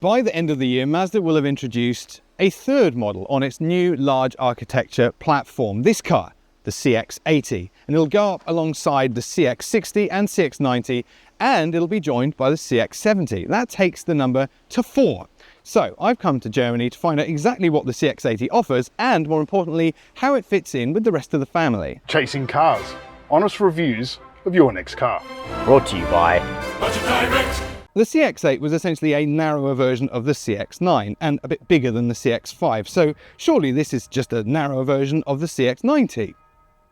By the end of the year, Mazda will have introduced a third model on its new large architecture platform. This car, the CX-80, and it'll go up alongside the CX-60 and CX-90, and it'll be joined by the CX-70. That takes the number to 4. So I've come to Germany to find out exactly what the CX-80 offers and, more importantly, how it fits in with the rest of the family. Chasing cars. Honest reviews of your next car. Brought to you by Budget Direct. The CX-8 was essentially a narrower version of the CX-9 and a bit bigger than the CX-5, so surely this is just a narrower version of the CX-90.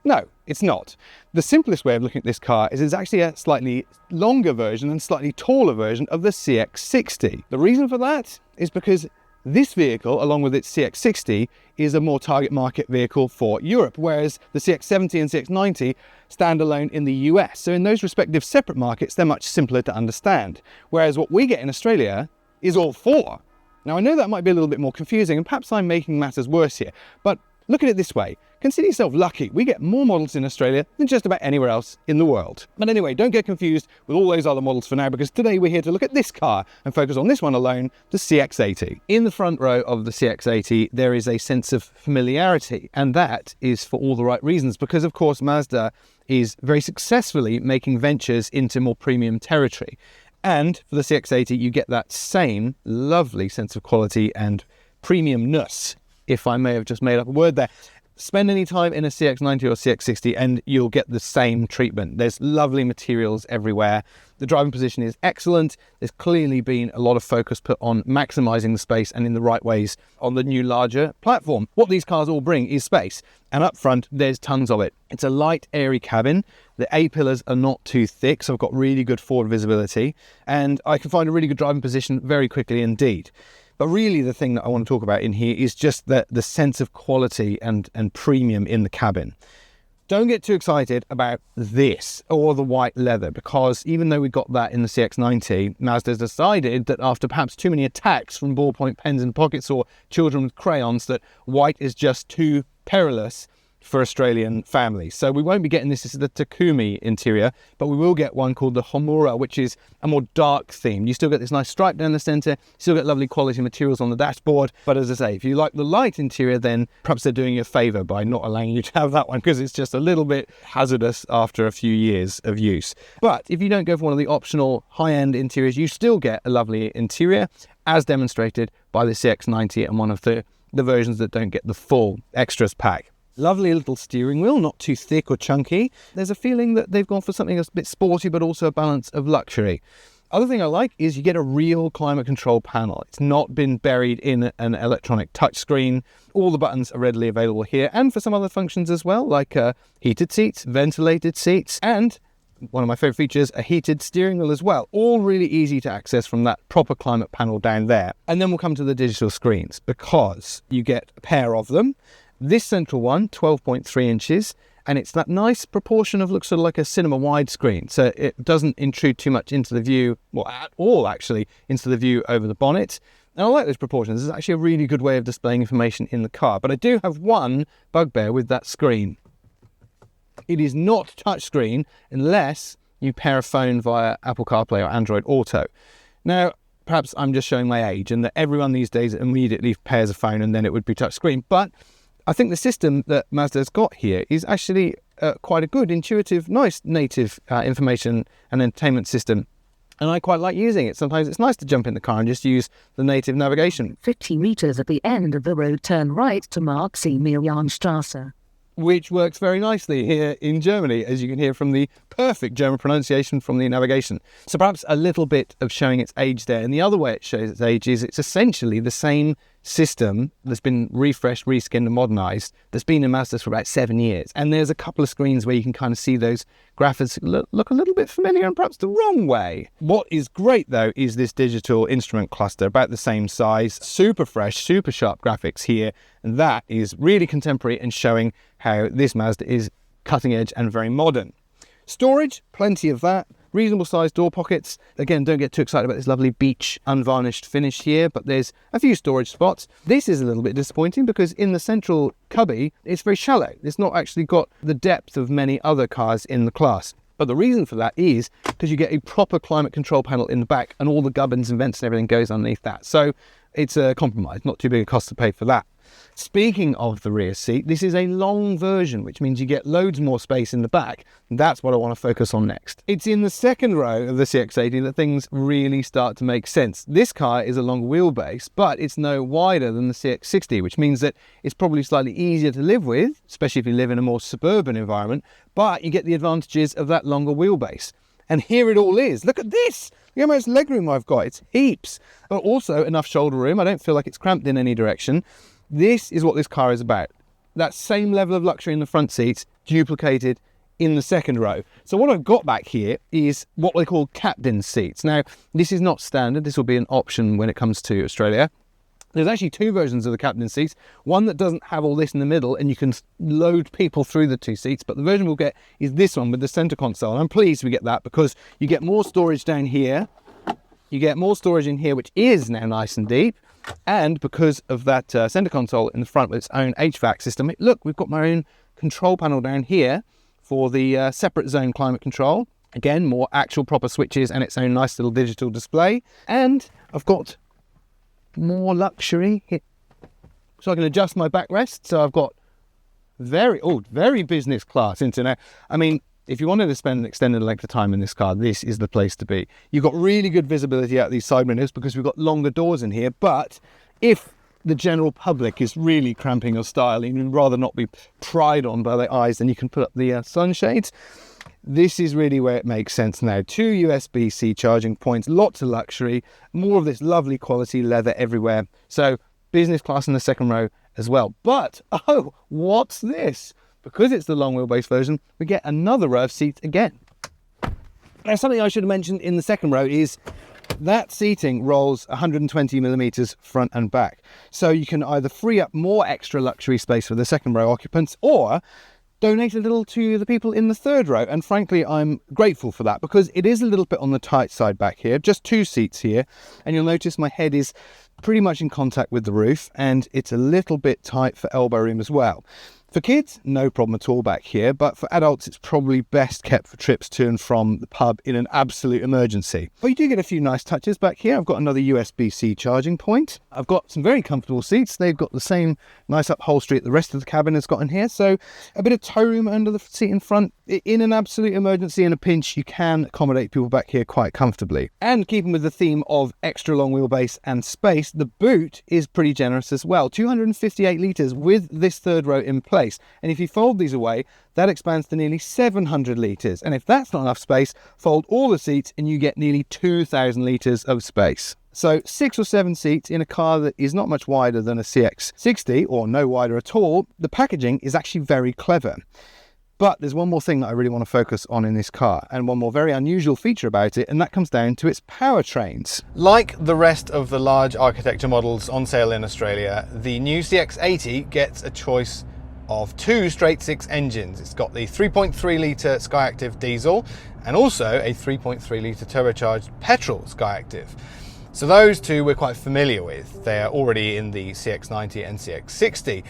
No, it's not. The simplest way of looking at this car is it's actually a slightly longer version and slightly taller version of the CX-60. The reason for that is because this vehicle, along with its CX-60, is a more target market vehicle for Europe, whereas the CX-70 and CX-90 stand alone in the US. So in those respective separate markets, they're much simpler to understand. Whereas what we get in Australia is all 4. Now, I know that might be a little bit more confusing, and perhaps I'm making matters worse here, but look at it this way. Consider yourself lucky. We get more models in Australia than just about anywhere else in the world. But anyway, don't get confused with all those other models for now, because today we're here to look at this car and focus on this one alone, the CX-80. In the front row of the CX-80, there is a sense of familiarity, and that is for all the right reasons, because of course Mazda is very successfully making ventures into more premium territory. And for the CX-80, you get that same lovely sense of quality and premiumness, if I may have just made up a word there. Spend any time in a CX-90 or CX-60 and you'll get the same treatment. There's lovely materials everywhere. The driving position is excellent. There's clearly been a lot of focus put on maximizing the space and in the right ways on the new larger platform. What these cars all bring is space, and up front there's tons of it. It's a light, airy cabin. The A-pillars are not too thick, so I've got really good forward visibility, and I can find a really good driving position very quickly indeed. But really the thing that I want to talk about in here is just the sense of quality and premium in the cabin. Don't get too excited about this or the white leather, because even though we got that in the CX-90, Mazda's decided that after perhaps too many attacks from ballpoint pens in pockets or children with crayons, that white is just too perilous for Australian families. So we won't be getting this. This is the Takumi interior, but we will get one called the Homura, which is a more dark theme. You still get this nice stripe down the center, you still get lovely quality materials on the dashboard, but as I say, if you like the light interior, then perhaps they're doing you a favor by not allowing you to have that one, because it's just a little bit hazardous after a few years of use. But if you don't go for one of the optional high-end interiors, you still get a lovely interior, as demonstrated by the CX-90 and one of the versions that don't get the full extras pack. Lovely little steering wheel, not too thick or chunky. There's a feeling that they've gone for something that's a bit sporty, but also a balance of luxury. Other thing I like is you get a real climate control panel. It's not been buried in an electronic touchscreen. All the buttons are readily available here, and for some other functions as well, like heated seats, ventilated seats, and one of my favorite features, a heated steering wheel as well. All really easy to access from that proper climate panel down there. And then we'll come to the digital screens, because you get a pair of them. This central one, 12.3 inches, and it's that nice proportion of, looks sort of like a cinema widescreen, so it doesn't intrude too much into the view, well, at all actually, into the view over the bonnet. And I like those proportions. This is actually a really good way of displaying information in the car. But I do have one bugbear with that screen. It is not touchscreen unless you pair a phone via Apple CarPlay or Android Auto. Now, perhaps I'm just showing my age, and that everyone these days immediately pairs a phone and then it would be touchscreen. But I think the system that Mazda's got here is actually quite a good, intuitive, nice native information and entertainment system. And I quite like using it. Sometimes it's nice to jump in the car and just use the native navigation. 50 meters at the end of the road, turn right to Maximilianstraße. Which works very nicely here in Germany, as you can hear from the perfect German pronunciation from the navigation. So perhaps a little bit of showing its age there. And the other way it shows its age is it's essentially the same system that's been refreshed, reskinned and modernized that's been in Mazda for about 7 years. And there's a couple of screens where you can kind of see those graphics look a little bit familiar and perhaps the wrong way. What is great though is this digital instrument cluster, about the same size, super fresh, super sharp graphics here. And that is really contemporary and showing how this Mazda is cutting edge and very modern. Storage, plenty of that. Reasonable sized door pockets. Again, don't get too excited about this lovely beach unvarnished finish here, but there's a few storage spots. This is a little bit disappointing because in the central cubby, it's very shallow. It's not actually got the depth of many other cars in the class. But the reason for that is because you get a proper climate control panel in the back and all the gubbins and vents and everything goes underneath that. So it's a compromise, not too big a cost to pay for that. Speaking of the rear seat, this is a long version, which means you get loads more space in the back. That's what I want to focus on next. It's in the second row of the CX-80 that things really start to make sense. This car is a longer wheelbase, but it's no wider than the CX-60, which means that it's probably slightly easier to live with, especially if you live in a more suburban environment, but you get the advantages of that longer wheelbase. And here it all is. Look at this. Look how much legroom I've got. It's heaps. But also enough shoulder room. I don't feel like it's cramped in any direction. This is what this car is about. That same level of luxury in the front seats, duplicated in the second row. So what I've got back here is what they call captain seats. Now, this is not standard. This will be an option when it comes to Australia. There's actually two versions of the captain seats. One that doesn't have all this in the middle and you can load people through the two seats. But the version we'll get is this one with the center console. And I'm pleased we get that because you get more storage down here. You get more storage in here, which is now nice and deep. And because of that center console in the front with its own HVAC system, look, we've got my own control panel down here for the separate zone climate control. Again, more actual proper switches and its own nice little digital display. And I've got more luxury here. So I can adjust my backrest. So I've got very business class into now. I mean, if you wanted to spend an extended length of time in this car, this is the place to be. You've got really good visibility out these side windows because we've got longer doors in here. But if the general public is really cramping your style and you'd rather not be pried on by their eyes, then you can put up the sunshades. This is really where it makes sense now. 2 USB-C charging points, lots of luxury, more of this lovely quality leather everywhere. So business class in the second row as well. But, oh, what's this? Because it's the long wheelbase version, we get another row of seats again. Now, something I should have mentioned in the second row is that seating rolls 120 millimeters front and back. So you can either free up more extra luxury space for the second row occupants or donate a little to the people in the third row. And frankly, I'm grateful for that because it is a little bit on the tight side back here, just 2 seats here. And you'll notice my head is pretty much in contact with the roof and it's a little bit tight for elbow room as well. For kids, no problem at all back here, but for adults, it's probably best kept for trips to and from the pub in an absolute emergency. But you do get a few nice touches back here. I've got another USB-C charging point. I've got some very comfortable seats. They've got the same nice upholstery that the rest of the cabin has got in here. So a bit of toe room under the seat in front. In an absolute emergency and a pinch, you can accommodate people back here quite comfortably. And keeping with the theme of extra long wheelbase and space, the boot is pretty generous as well. 258 litres with this third row in place. And if you fold these away, that expands to nearly 700 litres. And if that's not enough space, fold all the seats and you get nearly 2,000 litres of space. So 6 or 7 seats in a car that is not much wider than a CX-60 or no wider at all. The packaging is actually very clever. But there's one more thing that I really want to focus on in this car, and one more very unusual feature about it, and that comes down to its powertrains. Like the rest of the large architecture models on sale in Australia, the new CX-80 gets a choice of 2 straight-six engines. It's got the 3.3 litre Skyactiv diesel and also a 3.3 litre turbocharged petrol Skyactiv. So those two we're quite familiar with. They are already in the CX-90 and CX-60.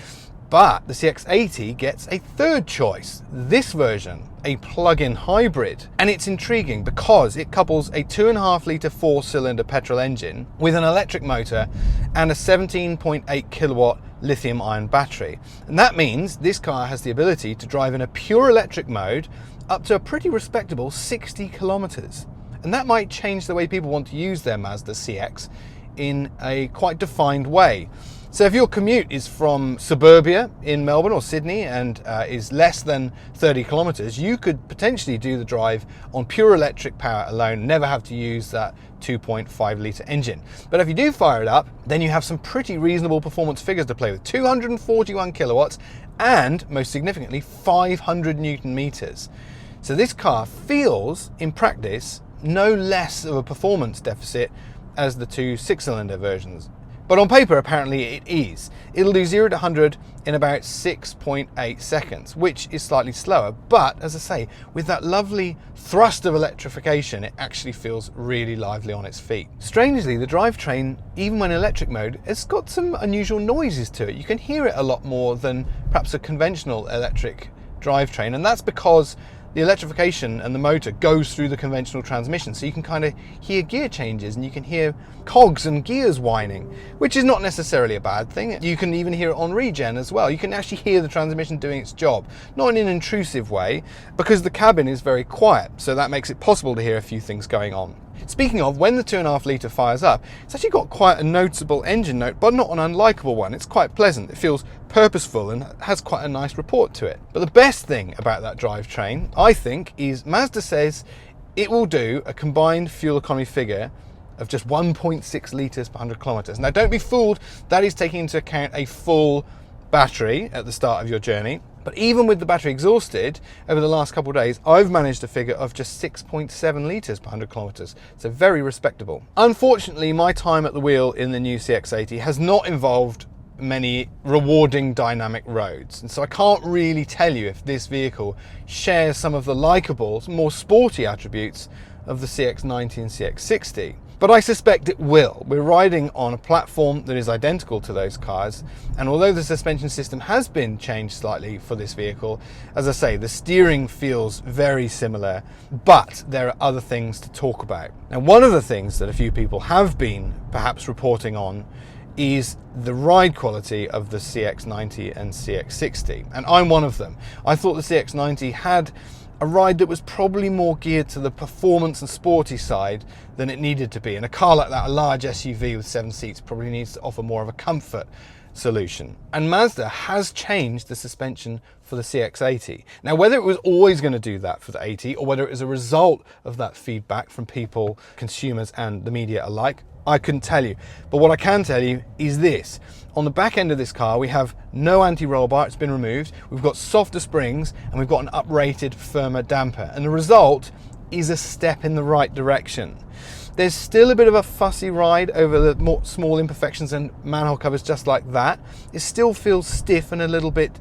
But the CX-80 gets a third choice, this version, a plug-in hybrid. And it's intriguing because it couples a 2.5 litre 4-cylinder petrol engine with an electric motor and a 17.8 kilowatt lithium ion battery. And that means this car has the ability to drive in a pure electric mode up to a pretty respectable 60 kilometers. And that might change the way people want to use their Mazda CX in a quite defined way. So if your commute is from suburbia in Melbourne or Sydney and is less than 30 kilometers, you could potentially do the drive on pure electric power alone, never have to use that 2.5 litre engine. But if you do fire it up, then you have some pretty reasonable performance figures to play with. 241 kilowatts and, most significantly, 500 Newton meters. So this car feels, in practice, no less of a performance deficit as the 2 6-cylinder versions. But on paper, apparently it is. It'll do 0 to 100 in about 6.8 seconds, which is slightly slower. But as I say, with that lovely thrust of electrification, it actually feels really lively on its feet. Strangely, the drivetrain, even when electric mode, has got some unusual noises to it. You can hear it a lot more than perhaps a conventional electric drivetrain, and that's because the electrification and the motor goes through the conventional transmission, so you can kind of hear gear changes and you can hear cogs and gears whining, which is not necessarily a bad thing. You can even hear it on regen as well. You can actually hear the transmission doing its job, not in an intrusive way, because the cabin is very quiet, so that makes it possible to hear a few things going on. Speaking of, when the 2.5 litre fires up, it's actually got quite a noticeable engine note, but not an unlikable one. It's quite pleasant. It feels purposeful and has quite a nice report to it. But the best thing about that drivetrain, I think, is Mazda says it will do a combined fuel economy figure of just 1.6 litres per 100 kilometres. Now, don't be fooled. That is taking into account a full battery at the start of your journey. But even with the battery exhausted, over the last couple of days, I've managed a figure of just 6.7 litres per 100 kilometres. So very respectable. Unfortunately, my time at the wheel in the new CX-80 has not involved many rewarding dynamic roads. And so I can't really tell you if this vehicle shares some of the likeable, more sporty attributes of the CX-90 and CX-60. But I suspect it will. We're riding on a platform that is identical to those cars, and although the suspension system has been changed slightly for this vehicle, as I say, the steering feels very similar, but there are other things to talk about. Now, one of the things that a few people have been perhaps reporting on is the ride quality of the CX-90 and CX-60, and I'm one of them. I thought the CX-90 had a ride that was probably more geared to the performance and sporty side than it needed to be. And a car like that, a large SUV with 7 seats, probably needs to offer more of a comfort solution. And Mazda has changed the suspension for the CX-80. Now, whether it was always going to do that for the 80 or whether it was a result of that feedback from people, consumers and the media alike, I couldn't tell you. But what I can tell you is this. On the back end of this car, we have no anti-roll bar, it's been removed. We've got softer springs and we've got an uprated, firmer damper. And the result is a step in the right direction. There's still a bit of a fussy ride over the more small imperfections and manhole covers just like that. It still feels stiff and a little bit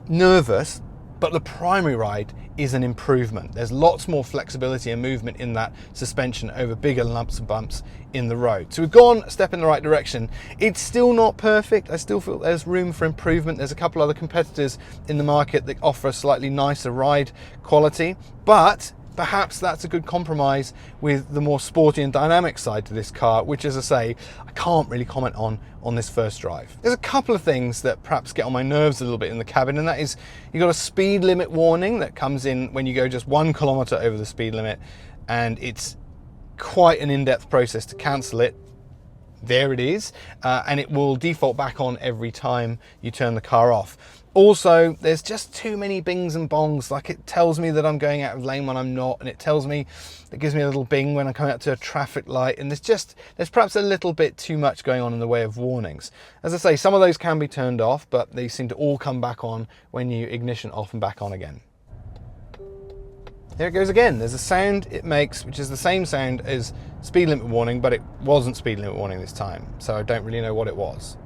nervous, but the primary ride is an improvement. There's lots more flexibility and movement in that suspension over bigger lumps and bumps in the road. So we've gone a step in the right direction. It's still not perfect. I still feel there's room for improvement. There's a couple other competitors in the market that offer a slightly nicer ride quality, but perhaps that's a good compromise with the more sporty and dynamic side to this car, which, as I say, I can't really comment on this first drive. There's a couple of things that perhaps get on my nerves a little bit in the cabin, and that is you've got a speed limit warning that comes in when you go just 1 kilometre over the speed limit, and it's quite an in-depth process to cancel it. There it is, and it will default back on every time you turn the car off. Also, there's just too many bings and bongs. Like, it tells me that I'm going out of lane when I'm not, and it gives me a little bing when I come out to a traffic light, and there's perhaps a little bit too much going on in the way of warnings. As I say, some of those can be turned off, but they seem to all come back on when you ignition off and back on again. There it goes again. There's a sound it makes, which is the same sound as speed limit warning, but it wasn't speed limit warning this time, so I don't really know what it was.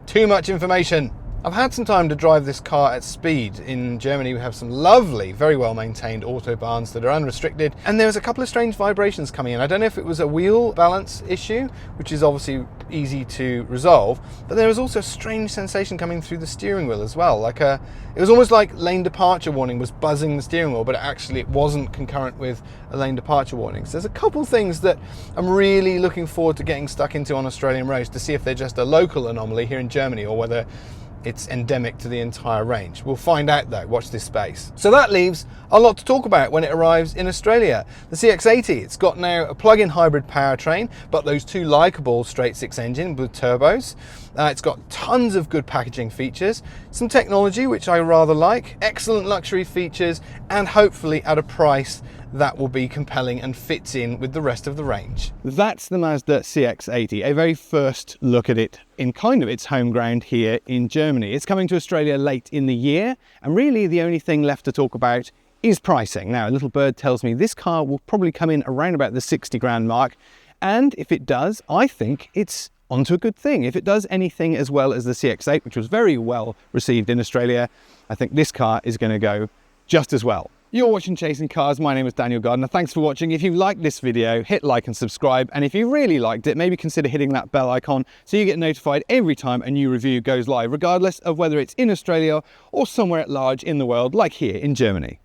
Too much information. I've had some time to drive this car at speed. In Germany, we have some lovely, very well maintained autobahns that are unrestricted, and there was a couple of strange vibrations coming in. I don't know if it was a wheel balance issue, which is obviously easy to resolve, but there was also a strange sensation coming through the steering wheel as well. It was almost like lane departure warning was buzzing the steering wheel, but actually it wasn't concurrent with a lane departure warning. So there's a couple things that I'm really looking forward to getting stuck into on Australian roads to see if they're just a local anomaly here in Germany or whether it's endemic to the entire range. We'll find out though, watch this space. So that leaves a lot to talk about when it arrives in Australia. The CX-80, it's got now a plug-in hybrid powertrain, but those two likeable straight six engine with turbos. It's got tons of good packaging features, some technology which I rather like, excellent luxury features, and hopefully at a price that will be compelling and fits in with the rest of the range. That's the Mazda CX-80, a very first look at it in kind of its home ground here in Germany. It's coming to Australia late in the year, and really the only thing left to talk about is pricing. Now, a little bird tells me this car will probably come in around about the 60 grand mark, and if it does, I think it's onto a good thing. If it does anything as well as the CX-8, which was very well received in Australia, I think this car is going to go just as well. You're watching Chasing Cars. My name is Daniel Gardner. Thanks for watching. If you liked this video, hit like and subscribe. And if you really liked it, maybe consider hitting that bell icon so you get notified every time a new review goes live, regardless of whether it's in Australia or somewhere at large in the world, like here in Germany.